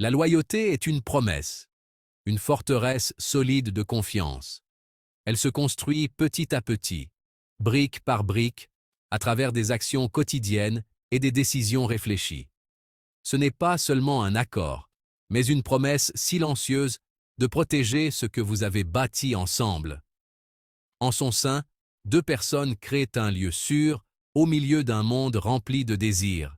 La loyauté est une promesse, une forteresse solide de confiance. Elle se construit petit à petit, brique par brique, à travers des actions quotidiennes et des décisions réfléchies. Ce n'est pas seulement un accord, mais une promesse silencieuse de protéger ce que vous avez bâti ensemble. En son sein, deux personnes créent un lieu sûr au milieu d'un monde rempli de désirs,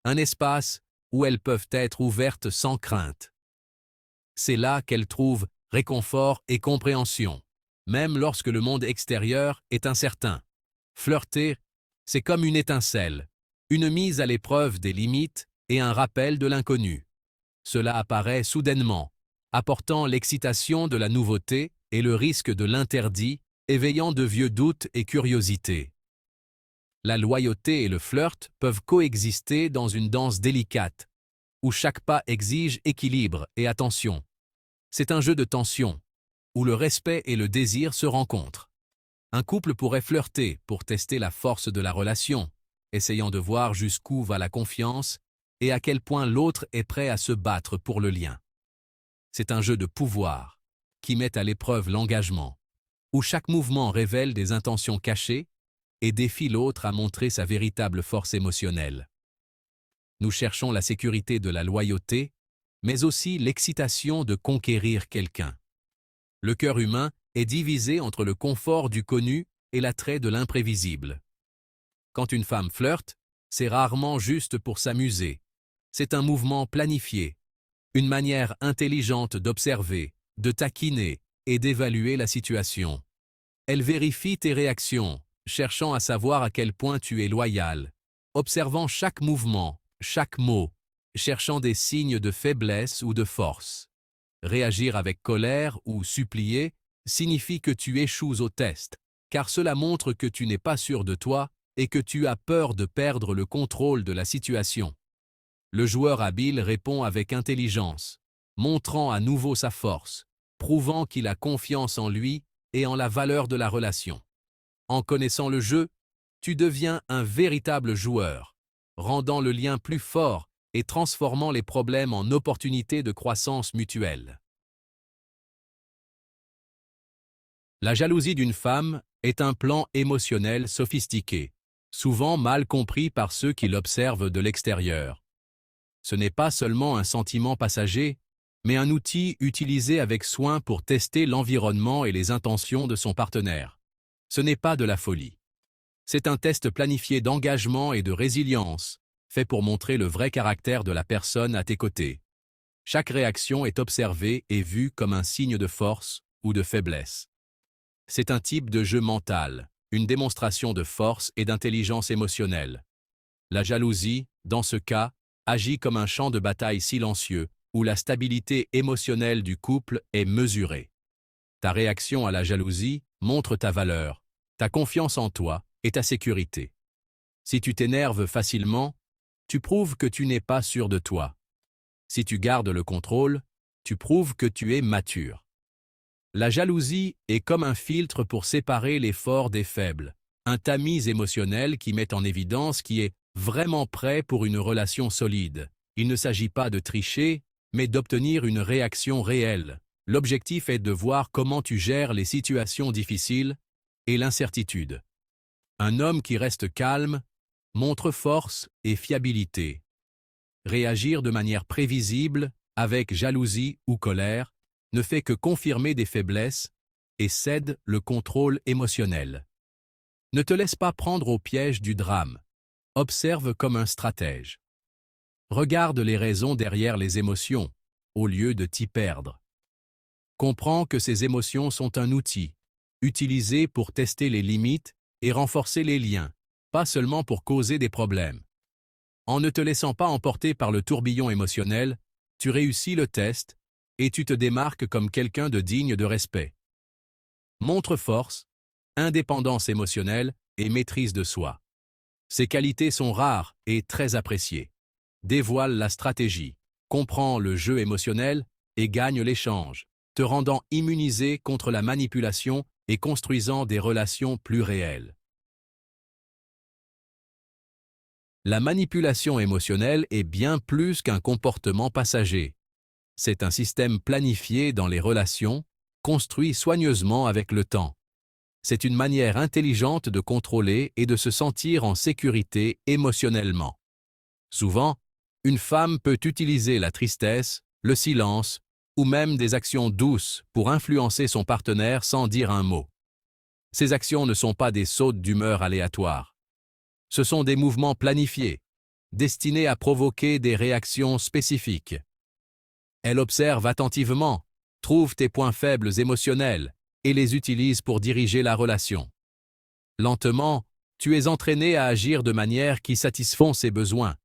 un espace où elles peuvent être ouvertes sans crainte. C'est là qu'elles trouvent réconfort et compréhension, même lorsque le monde extérieur est incertain. Flirter, c'est comme une étincelle, une mise à l'épreuve des limites et un rappel de l'inconnu. Cela apparaît soudainement, apportant l'excitation de la nouveauté et le risque de l'interdit, éveillant de vieux doutes et curiosités. La loyauté et le flirt peuvent coexister dans une danse délicate, où chaque pas exige équilibre et attention. C'est un jeu de tension, où le respect et le désir se rencontrent. Un couple pourrait flirter pour tester la force de la relation, essayant de voir jusqu'où va la confiance et à quel point l'autre est prêt à se battre pour le lien. C'est un jeu de pouvoir, qui met à l'épreuve l'engagement, où chaque mouvement révèle des intentions cachées et défie l'autre à montrer sa véritable force émotionnelle. Nous cherchons la sécurité de la loyauté, mais aussi l'excitation de conquérir quelqu'un. Le cœur humain est divisé entre le confort du connu et l'attrait de l'imprévisible. Quand une femme flirte, c'est rarement juste pour s'amuser. C'est un mouvement planifié, une manière intelligente d'observer, de taquiner et d'évaluer la situation. Elle vérifie tes réactions, cherchant à savoir à quel point tu es loyal, observant chaque mouvement, chaque mot, cherchant des signes de faiblesse ou de force. Réagir avec colère ou supplier signifie que tu échoues au test, car cela montre que tu n'es pas sûr de toi et que tu as peur de perdre le contrôle de la situation. Le joueur habile répond avec intelligence, montrant à nouveau sa force, prouvant qu'il a confiance en lui et en la valeur de la relation. En connaissant le jeu, tu deviens un véritable joueur, rendant le lien plus fort et transformant les problèmes en opportunités de croissance mutuelle. La jalousie d'une femme est un plan émotionnel sophistiqué, souvent mal compris par ceux qui l'observent de l'extérieur. Ce n'est pas seulement un sentiment passager, mais un outil utilisé avec soin pour tester l'environnement et les intentions de son partenaire. Ce n'est pas de la folie. C'est un test planifié d'engagement et de résilience, fait pour montrer le vrai caractère de la personne à tes côtés. Chaque réaction est observée et vue comme un signe de force ou de faiblesse. C'est un type de jeu mental, une démonstration de force et d'intelligence émotionnelle. La jalousie, dans ce cas, agit comme un champ de bataille silencieux, où la stabilité émotionnelle du couple est mesurée. Ta réaction à la jalousie montre ta valeur, ta confiance en toi et ta sécurité. Si tu t'énerves facilement, tu prouves que tu n'es pas sûr de toi. Si tu gardes le contrôle, tu prouves que tu es mature. La jalousie est comme un filtre pour séparer les forts des faibles, un tamis émotionnel qui met en évidence qui est vraiment prêt pour une relation solide. Il ne s'agit pas de tricher, mais d'obtenir une réaction réelle. L'objectif est de voir comment tu gères les situations difficiles et l'incertitude. Un homme qui reste calme montre force et fiabilité. Réagir de manière prévisible, avec jalousie ou colère, ne fait que confirmer des faiblesses et cède le contrôle émotionnel. Ne te laisse pas prendre au piège du drame. Observe comme un stratège. Regarde les raisons derrière les émotions, au lieu de t'y perdre. Comprends que ces émotions sont un outil, utilisé pour tester les limites et renforcer les liens, pas seulement pour causer des problèmes. En ne te laissant pas emporter par le tourbillon émotionnel, tu réussis le test et tu te démarques comme quelqu'un de digne de respect. Montre force, indépendance émotionnelle et maîtrise de soi. Ces qualités sont rares et très appréciées. Dévoile la stratégie, comprends le jeu émotionnel et gagne l'échange, te rendant immunisé contre la manipulation et construisant des relations plus réelles. La manipulation émotionnelle est bien plus qu'un comportement passager. C'est un système planifié dans les relations, construit soigneusement avec le temps. C'est une manière intelligente de contrôler et de se sentir en sécurité émotionnellement. Souvent, une femme peut utiliser la tristesse, le silence, ou même des actions douces pour influencer son partenaire sans dire un mot. Ces actions ne sont pas des sautes d'humeur aléatoires. Ce sont des mouvements planifiés, destinés à provoquer des réactions spécifiques. Elle observe attentivement, trouve tes points faibles émotionnels et les utilise pour diriger la relation. Lentement, tu es entraîné à agir de manière qui satisfont ses besoins,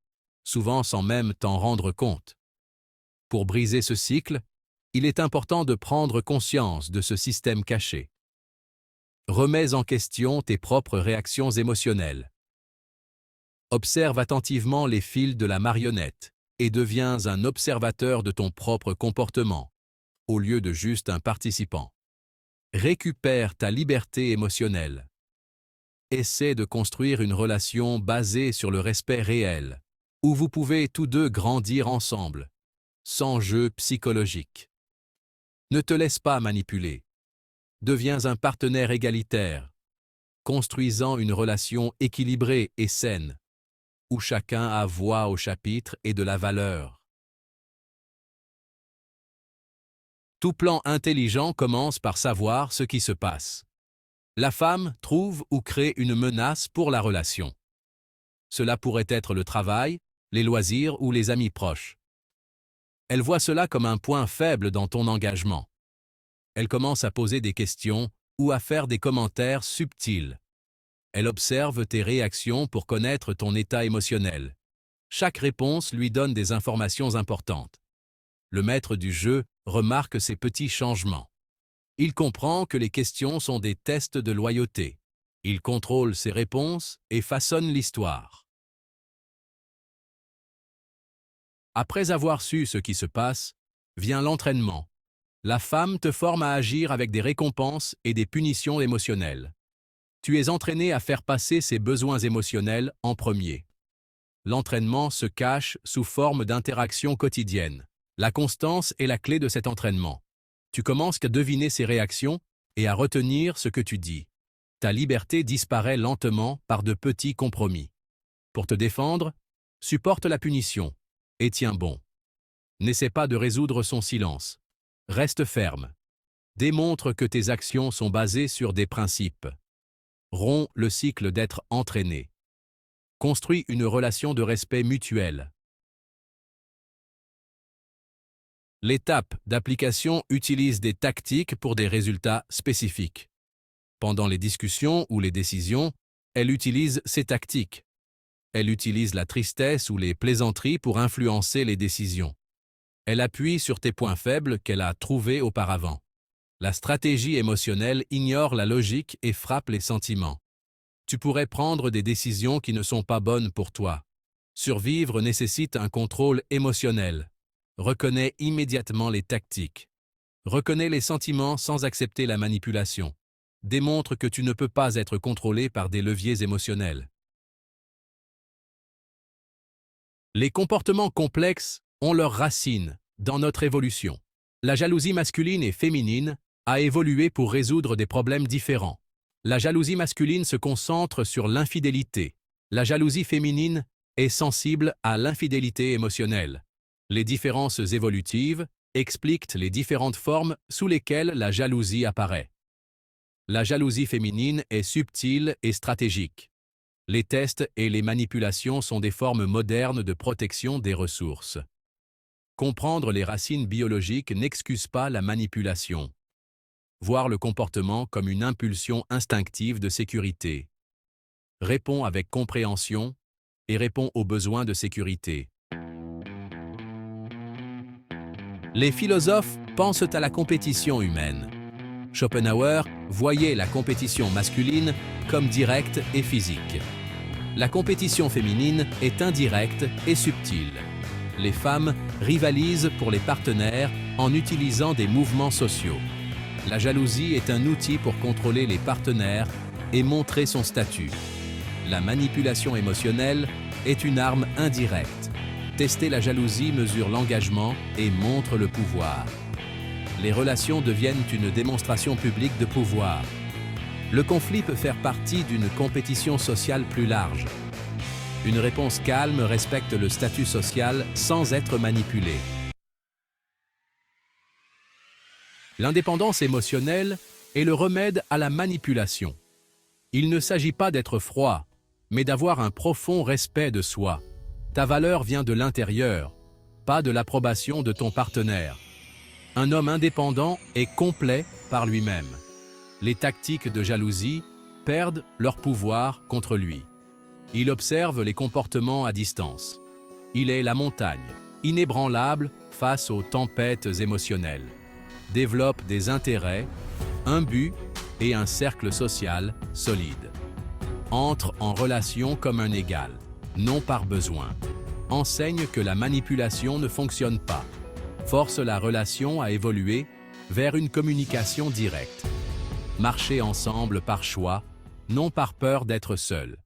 souvent sans même t'en rendre compte. Pour briser ce cycle, il est important de prendre conscience de ce système caché. Remets en question tes propres réactions émotionnelles. Observe attentivement les fils de la marionnette et deviens un observateur de ton propre comportement, au lieu de juste un participant. Récupère ta liberté émotionnelle. Essaie de construire une relation basée sur le respect réel, où vous pouvez tous deux grandir ensemble, sans jeu psychologique. Ne te laisse pas manipuler. Deviens un partenaire égalitaire, construisant une relation équilibrée et saine, où chacun a voix au chapitre et de la valeur. Tout plan intelligent commence par savoir ce qui se passe. La femme trouve ou crée une menace pour la relation. Cela pourrait être le travail, les loisirs ou les amis proches. Elle voit cela comme un point faible dans ton engagement. Elle commence à poser des questions ou à faire des commentaires subtils. Elle observe tes réactions pour connaître ton état émotionnel. Chaque réponse lui donne des informations importantes. Le maître du jeu remarque ces petits changements. Il comprend que les questions sont des tests de loyauté. Il contrôle ses réponses et façonne l'histoire. Après avoir su ce qui se passe, vient l'entraînement. La femme te forme à agir avec des récompenses et des punitions émotionnelles. Tu es entraîné à faire passer ses besoins émotionnels en premier. L'entraînement se cache sous forme d'interactions quotidiennes. La constance est la clé de cet entraînement. Tu commences à deviner ses réactions et à retenir ce que tu dis. Ta liberté disparaît lentement par de petits compromis. Pour te défendre, supporte la punition et tiens bon. N'essaie pas de résoudre son silence. Reste ferme. Démontre que tes actions sont basées sur des principes. Romps le cycle d'être entraîné. Construis une relation de respect mutuel. L'étape d'application utilise des tactiques pour des résultats spécifiques. Pendant les discussions ou les décisions, elle utilise ces tactiques. Elle utilise la tristesse ou les plaisanteries pour influencer les décisions. Elle appuie sur tes points faibles qu'elle a trouvés auparavant. La stratégie émotionnelle ignore la logique et frappe les sentiments. Tu pourrais prendre des décisions qui ne sont pas bonnes pour toi. Survivre nécessite un contrôle émotionnel. Reconnais immédiatement les tactiques. Reconnais les sentiments sans accepter la manipulation. Démontre que tu ne peux pas être contrôlé par des leviers émotionnels. Les comportements complexes ont leurs racines dans notre évolution. La jalousie masculine et féminine a évolué pour résoudre des problèmes différents. La jalousie masculine se concentre sur l'infidélité. La jalousie féminine est sensible à l'infidélité émotionnelle. Les différences évolutives expliquent les différentes formes sous lesquelles la jalousie apparaît. La jalousie féminine est subtile et stratégique. Les tests et les manipulations sont des formes modernes de protection des ressources. Comprendre les racines biologiques n'excuse pas la manipulation. Voir le comportement comme une impulsion instinctive de sécurité. Réponds avec compréhension et réponds aux besoins de sécurité. Les philosophes pensent à la compétition humaine. Schopenhauer voyait la compétition masculine comme directe et physique. La compétition féminine est indirecte et subtile. Les femmes rivalisent pour les partenaires en utilisant des mouvements sociaux. La jalousie est un outil pour contrôler les partenaires et montrer son statut. La manipulation émotionnelle est une arme indirecte. Tester la jalousie mesure l'engagement et montre le pouvoir. Les relations deviennent une démonstration publique de pouvoir. Le conflit peut faire partie d'une compétition sociale plus large. Une réponse calme respecte le statut social sans être manipulée. L'indépendance émotionnelle est le remède à la manipulation. Il ne s'agit pas d'être froid, mais d'avoir un profond respect de soi. Ta valeur vient de l'intérieur, pas de l'approbation de ton partenaire. Un homme indépendant est complet par lui-même. Les tactiques de jalousie perdent leur pouvoir contre lui. Il observe les comportements à distance. Il est la montagne, inébranlable face aux tempêtes émotionnelles. Développe des intérêts, un but et un cercle social solide. Entre en relation comme un égal, non par besoin. Enseigne que la manipulation ne fonctionne pas. Force la relation à évoluer vers une communication directe. Marchez ensemble par choix, non par peur d'être seul.